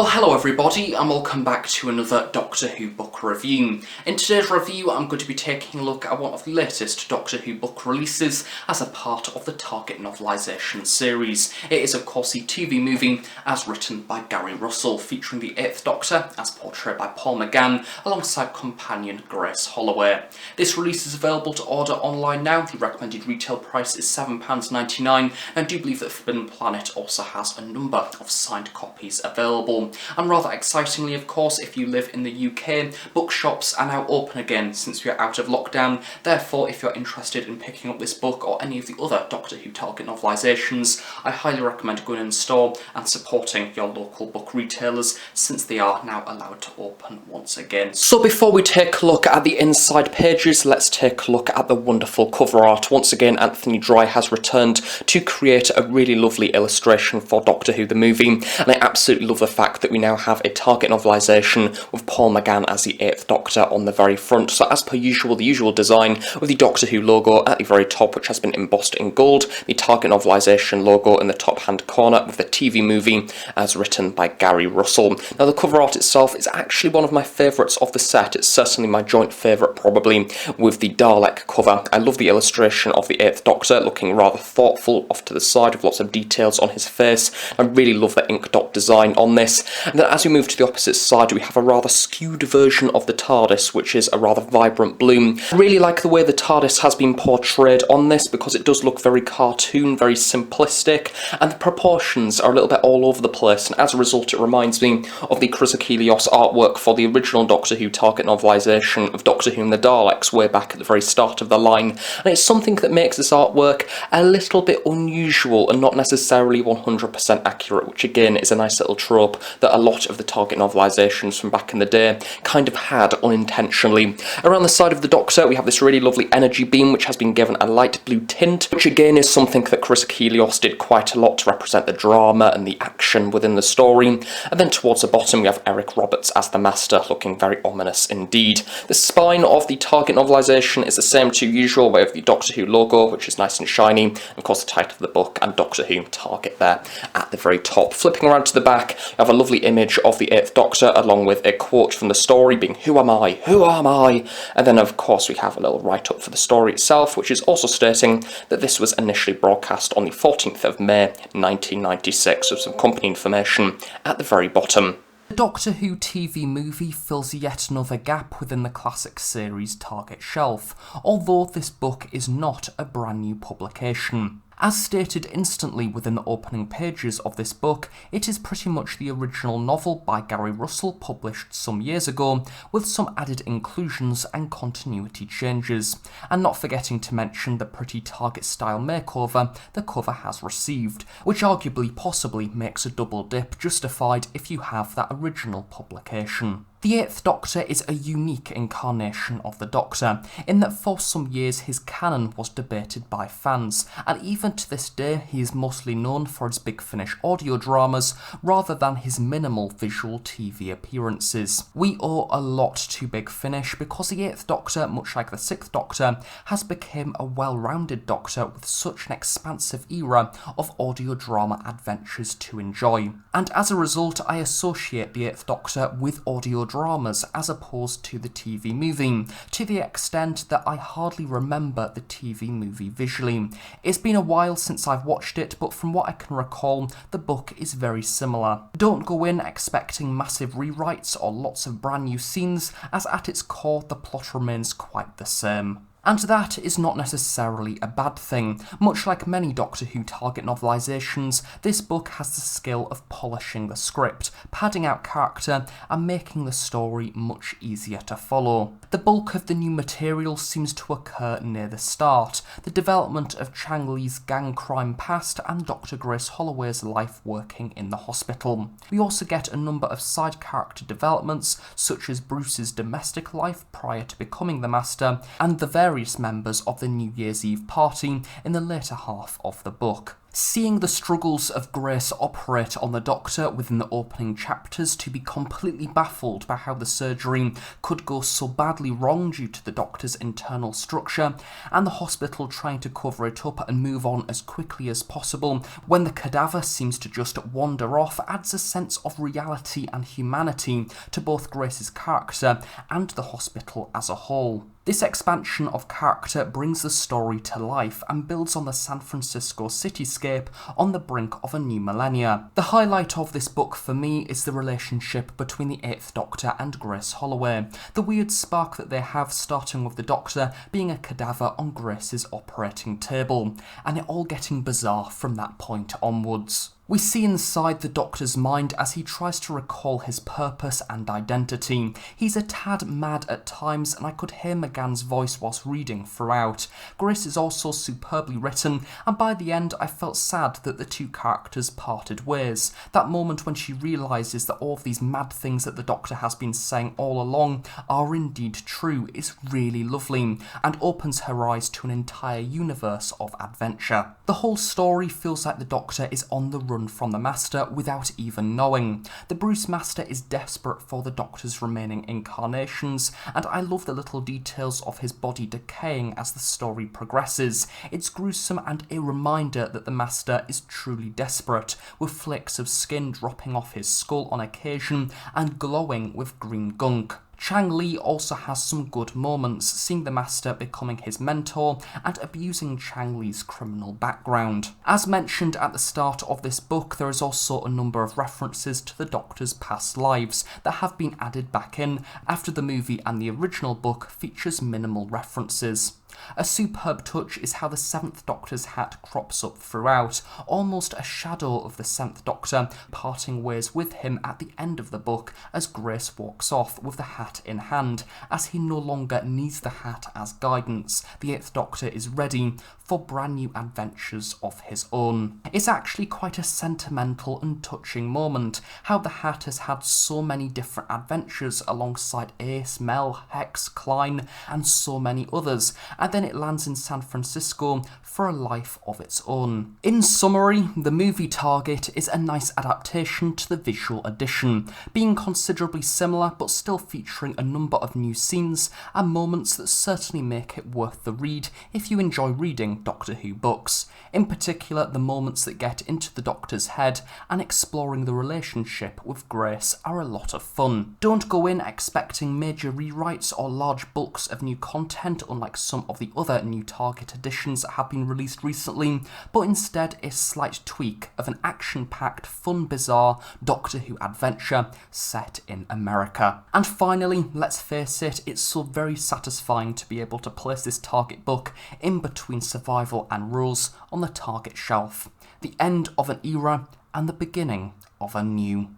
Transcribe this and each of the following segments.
Well, hello everybody, and welcome back to another Doctor Who book review. In today's review, I'm going to be taking a look at one of the latest Doctor Who book releases as a part of the Target novelisation series. It is, of course, the TV movie as written by Gary Russell, featuring the 8th Doctor as portrayed by Paul McGann, alongside companion Grace Holloway. This release is available to order online now. The recommended retail price is £7.99, and I do believe that Forbidden Planet also has a number of signed copies available. And rather excitingly, of course, if you live in the UK, bookshops are now open again since we are out of lockdown. Therefore, if you're interested in picking up this book or any of the other Doctor Who Target novelisations, I highly recommend going in store and supporting your local book retailers, since they are now allowed to open once again. So before we take a look at the inside pages, let's take a look at the wonderful cover art. Once again, Anthony Dry has returned to create a really lovely illustration for Doctor Who the movie, and I absolutely love the fact that we now have a Target novelisation with Paul McGann as the 8th Doctor on the very front. So as per usual, the usual design with the Doctor Who logo at the very top, which has been embossed in gold, the Target novelisation logo in the top hand corner with the TV movie as written by Gary Russell. Now the cover art itself is actually one of my favourites of the set. It's certainly my joint favourite probably with the Dalek cover. I love the illustration of the 8th Doctor looking rather thoughtful off to the side with lots of details on his face. I really love the ink dot design on this. And then as we move to the opposite side, we have a rather skewed version of the TARDIS, which is a rather vibrant blue. I really like the way the TARDIS has been portrayed on this, because it does look very cartoon, very simplistic, and the proportions are a little bit all over the place, and as a result it reminds me of the Chris Achilleos artwork for the original Doctor Who Target novelisation of Doctor Who and the Daleks way back at the very start of the line, and it's something that makes this artwork a little bit unusual and not necessarily 100% accurate, which again is a nice little trope that a lot of the Target novelisations from back in the day kind of had unintentionally. Around the side of the Doctor we have this really lovely energy beam which has been given a light blue tint, which again is something that Chris Achilleos did quite a lot to represent the drama and the action within the story. And then towards the bottom we have Eric Roberts as the Master, looking very ominous indeed. The spine of the Target novelisation is the same to usual, way of the Doctor Who logo, which is nice and shiny, and of course the title of the book and Doctor Who Target there at the very top. Flipping around to the back, you have a lovely image of the 8th Doctor along with a quote from the story being "Who am I? Who am I?" And then of course we have a little write-up for the story itself, which is also stating that this was initially broadcast on the 14th of May 1996, with some company information at the very bottom. The Doctor Who TV movie fills yet another gap within the classic series Target shelf, although this book is not a brand new publication. As stated instantly within the opening pages of this book, it is pretty much the original novel by Gary Russell published some years ago, with some added inclusions and continuity changes, and not forgetting to mention the pretty Target-style makeover the cover has received, which arguably possibly makes a double dip justified if you have that original publication. The 8th Doctor is a unique incarnation of the Doctor, in that for some years his canon was debated by fans, and even to this day he is mostly known for his Big Finish audio dramas rather than his minimal visual TV appearances. We owe a lot to Big Finish because the 8th Doctor, much like the 6th Doctor, has become a well-rounded Doctor with such an expansive era of audio drama adventures to enjoy. And as a result, I associate the 8th Doctor with audio dramas as opposed to the TV movie, to the extent that I hardly remember the TV movie visually. It's been a while since I've watched it, but from what I can recall, the book is very similar. Don't go in expecting massive rewrites or lots of brand new scenes, as at its core the plot remains quite the same. And that is not necessarily a bad thing. Much like many Doctor Who Target novelisations, this book has the skill of polishing the script, padding out character, and making the story much easier to follow. The bulk of the new material seems to occur near the start, the development of Chang Lee's gang crime past and Dr. Grace Holloway's life working in the hospital. We also get a number of side character developments, such as Bruce's domestic life prior to becoming the Master, and the various members of the New Year's Eve party in the later half of the book. Seeing the struggles of Grace operate on the Doctor within the opening chapters, to be completely baffled by how the surgery could go so badly wrong due to the Doctor's internal structure, and the hospital trying to cover it up and move on as quickly as possible when the cadaver seems to just wander off, adds a sense of reality and humanity to both Grace's character and the hospital as a whole. This expansion of character brings the story to life and builds on the San Francisco cityscape on the brink of a new millennia. The highlight of this book for me is the relationship between the 8th Doctor and Grace Holloway, the weird spark that they have, starting with the Doctor being a cadaver on Grace's operating table, and it all getting bizarre from that point onwards. We see inside the Doctor's mind as he tries to recall his purpose and identity. He's a tad mad at times, and I could hear McGann's voice whilst reading throughout. Grace is also superbly written, and by the end I felt sad that the two characters parted ways. That moment when she realises that all of these mad things that the Doctor has been saying all along are indeed true is really lovely, and opens her eyes to an entire universe of adventure. The whole story feels like the Doctor is on the run from the Master without even knowing. The Bruce Master is desperate for the Doctor's remaining incarnations, and I love the little details of his body decaying as the story progresses. It's gruesome and a reminder that the Master is truly desperate, with flakes of skin dropping off his skull on occasion and glowing with green gunk. Chang Li also has some good moments, seeing the Master becoming his mentor and abusing Chang Li's criminal background. As mentioned at the start of this book, there is also a number of references to the Doctor's past lives that have been added back in after the movie and the original book features minimal references. A superb touch is how the 7th Doctor's hat crops up throughout, almost a shadow of the 7th Doctor, parting ways with him at the end of the book as Grace walks off with the hat in hand, as he no longer needs the hat as guidance. The 8th Doctor is ready for brand new adventures of his own. It's actually quite a sentimental and touching moment, how the hat has had so many different adventures alongside Ace, Mel, Hex, Klein, and so many others, and then it lands in San Francisco for a life of its own. In summary, the movie Target is a nice adaptation to the visual edition, being considerably similar but still featuring a number of new scenes and moments that certainly make it worth the read if you enjoy reading Doctor Who books. In particular, the moments that get into the Doctor's head and exploring the relationship with Grace are a lot of fun. Don't go in expecting major rewrites or large bulks of new content unlike some of the other new Target editions that have been released recently, but instead a slight tweak of an action-packed, fun, bizarre Doctor Who adventure set in America. And finally, let's face it, it's so very satisfying to be able to place this Target book in between Survival and Rose on the Target shelf. The end of an era and the beginning of a new.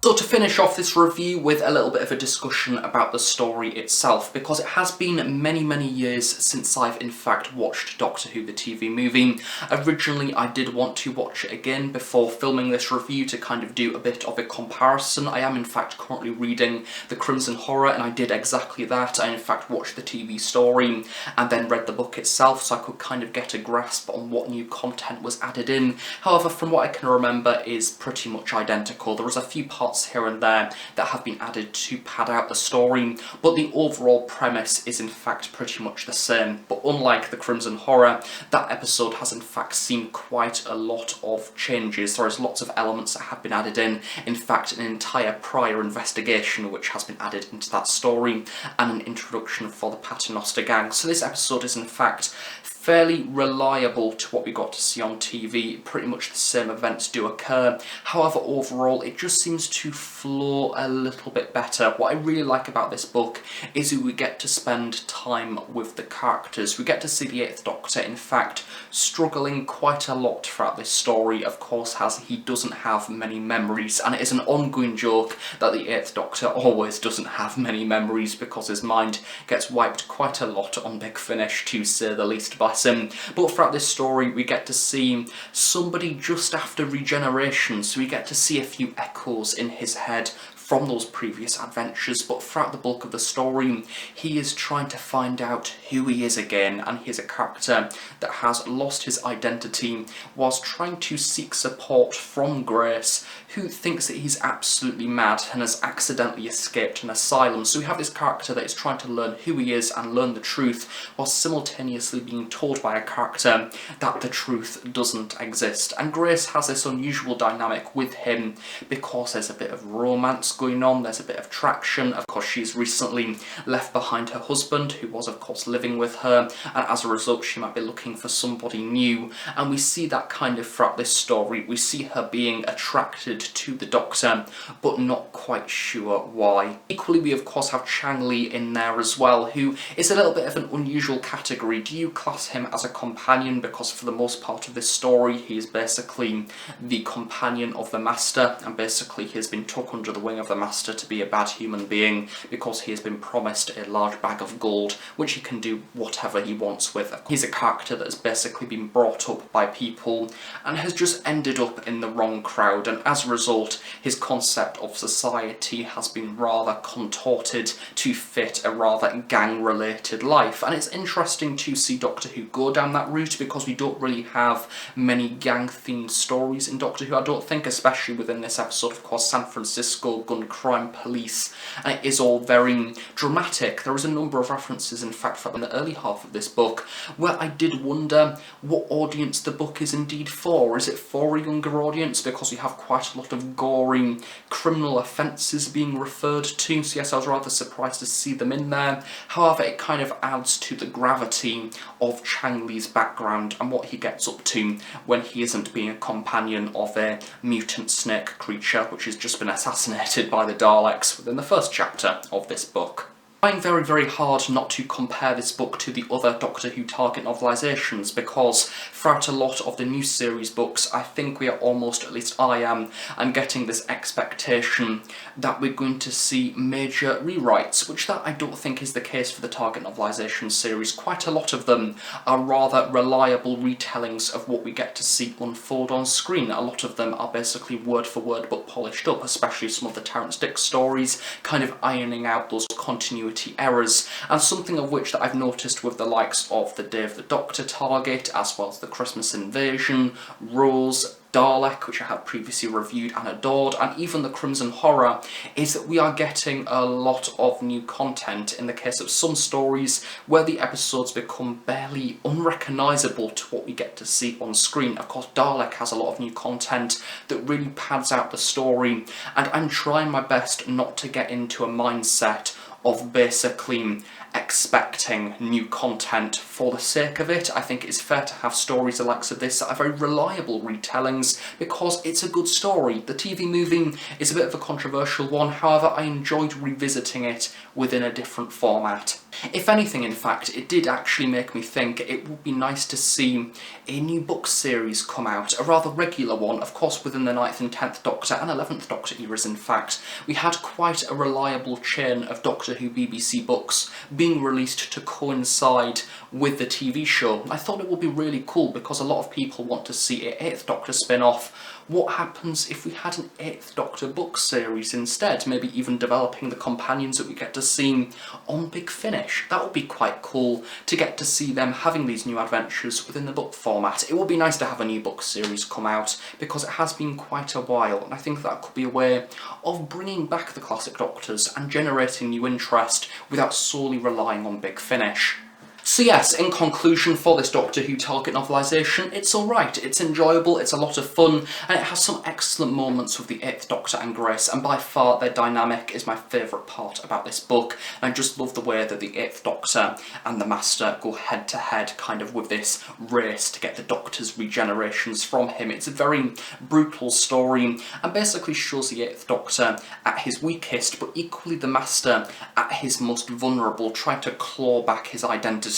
So to finish off this review with a little bit of a discussion about the story itself, because it has been many years since I've in fact watched Doctor Who the TV movie. Originally I did want to watch it again before filming this review to kind of do a bit of a comparison. I am in fact currently reading The Crimson Horror, and I did exactly that. I in fact watched the TV story and then read the book itself so I could kind of get a grasp on what new content was added in. However, from what I can remember is pretty much identical. There was a few parts here and there that have been added to pad out the story, but the overall premise is in fact pretty much the same. But unlike The Crimson Horror, that episode has in fact seen quite a lot of changes. There is lots of elements that have been added in fact an entire prior investigation which has been added into that story, and an introduction for the Paternoster gang. So this episode is in fact fairly reliable to what we got to see on TV. Pretty much the same events do occur. However, overall, it just seems to flow a little bit better. What I really like about this book is that we get to spend time with the characters. We get to see the 8th Doctor, in fact, struggling quite a lot throughout this story, of course, as he doesn't have many memories, and it is an ongoing joke that the 8th Doctor always doesn't have many memories because his mind gets wiped quite a lot on Big Finish, to say the least, by him. But throughout this story we get to see somebody just after regeneration, so we get to see a few echoes in his head from those previous adventures, but throughout the bulk of the story he is trying to find out who he is again, and he is a character that has lost his identity whilst trying to seek support from Grace, who thinks that he's absolutely mad and has accidentally escaped an asylum. So we have this character that is trying to learn who he is and learn the truth, while simultaneously being told by a character that the truth doesn't exist. And Grace has this unusual dynamic with him because there's a bit of romance going on, there's a bit of traction. Of course, she's recently left behind her husband, who was of course living with her, and as a result she might be looking for somebody new, and we see that kind of throughout this story. We see her being attracted to the Doctor, but not quite sure why. Equally, we of course have Chang Li in there as well, who is a little bit of an unusual category. Do you class him as a companion? Because for the most part of this story he is basically the companion of the Master, and basically he has been took under the wing of the Master to be a bad human being because he has been promised a large bag of gold, which he can do whatever he wants with. He's a character that has basically been brought up by people and has just ended up in the wrong crowd, and as a result his concept of society has been rather contorted to fit a rather gang-related life. And it's interesting to see Doctor Who go down that route, because we don't really have many gang-themed stories in Doctor Who, I don't think, especially within this episode. Of course, San Francisco, gun crime, police, and it is all very dramatic. There is a number of references, in fact, from the early half of this book, where I did wonder what audience the book is indeed for. Is it for a younger audience? Because we have quite a lot of gory criminal offences being referred to, so yes, I was rather surprised to see them in there. However, it kind of adds to the gravity of Chang Li's background and what he gets up to when he isn't being a companion of a mutant snake creature which has just been assassinated by the Daleks within the first chapter of this book. I'm trying very, very hard not to compare this book to the other Doctor Who target novelisations, because throughout a lot of the new series books I think we are almost, at least I am, I'm getting this expectation that we're going to see major rewrites, which that I don't think is the case for the target novelisation series. Quite a lot of them are rather reliable retellings of what we get to see unfold on screen. A lot of them are basically word for word but polished up, especially some of the Terrance Dicks stories, kind of ironing out those continuity errors, and something of which that I've noticed with the likes of the Day of the Doctor target, as well as the Christmas Invasion, Rose, Dalek, which I have previously reviewed and adored, and even the Crimson Horror, is that we are getting a lot of new content in the case of some stories where the episodes become barely unrecognisable to what we get to see on screen. Of course, Dalek has a lot of new content that really pads out the story, and I'm trying my best not to get into a mindset of basically expecting new content for the sake of it. I think it's fair to have stories the likes of this that are very reliable retellings, because it's a good story. The TV movie is a bit of a controversial one, however I enjoyed revisiting it within a different format. If anything, in fact, it did actually make me think it would be nice to see a new book series come out, a rather regular one. Of course, within the 9th and 10th Doctor and 11th Doctor eras, in fact, we had quite a reliable chain of Doctor Who BBC books being released to coincide with the TV show. I thought it would be really cool, because a lot of people want to see a 8th Doctor spin-off. What happens if we had an 8th Doctor book series instead? Maybe even developing the companions that we get to see on Big Finish. That would be quite cool, to get to see them having these new adventures within the book format. It would be nice to have a new book series come out, because it has been quite a while, and I think that could be a way of bringing back the classic Doctors and generating new interest without solely relying on Big Finish. So yes, in conclusion, for this Doctor Who target novelisation, it's alright, it's enjoyable, it's a lot of fun, and it has some excellent moments with the 8th Doctor and Grace, and by far their dynamic is my favourite part about this book. And I just love the way that the 8th Doctor and the Master go head to head, kind of with this race to get the Doctor's regenerations from him. It's a very brutal story, and basically shows the 8th Doctor at his weakest, but equally the Master at his most vulnerable, trying to claw back his identity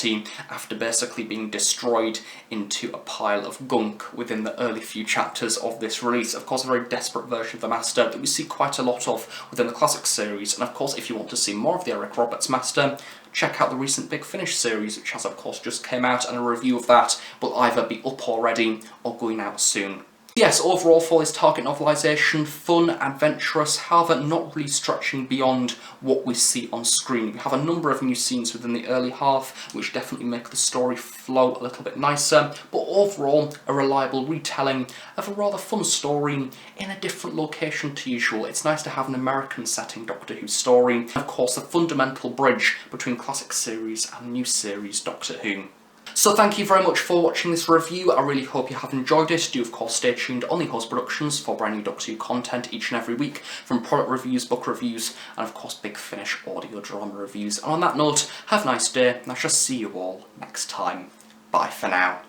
after basically being destroyed into a pile of gunk within the early few chapters of this release. Of course, a very desperate version of the Master that we see quite a lot of within the classic series, and of course if you want to see more of the Eric Roberts Master, check out the recent Big Finish series, which has of course just came out, and a review of that will either be up already or going out soon. Yes, overall for this Target novelisation, fun, adventurous, however not really stretching beyond what we see on screen. We have a number of new scenes within the early half, which definitely make the story flow a little bit nicer, but overall a reliable retelling of a rather fun story in a different location to usual. It's nice to have an American setting Doctor Who story, and of course a fundamental bridge between classic series and new series Doctor Who. So thank you very much for watching this review. I really hope you have enjoyed it. Do of course stay tuned on the Host Productions for brand new Doctor Who content each and every week, from product reviews, book reviews, and of course Big Finish audio drama reviews. And on that note, have a nice day, and I shall see you all next time. Bye for now.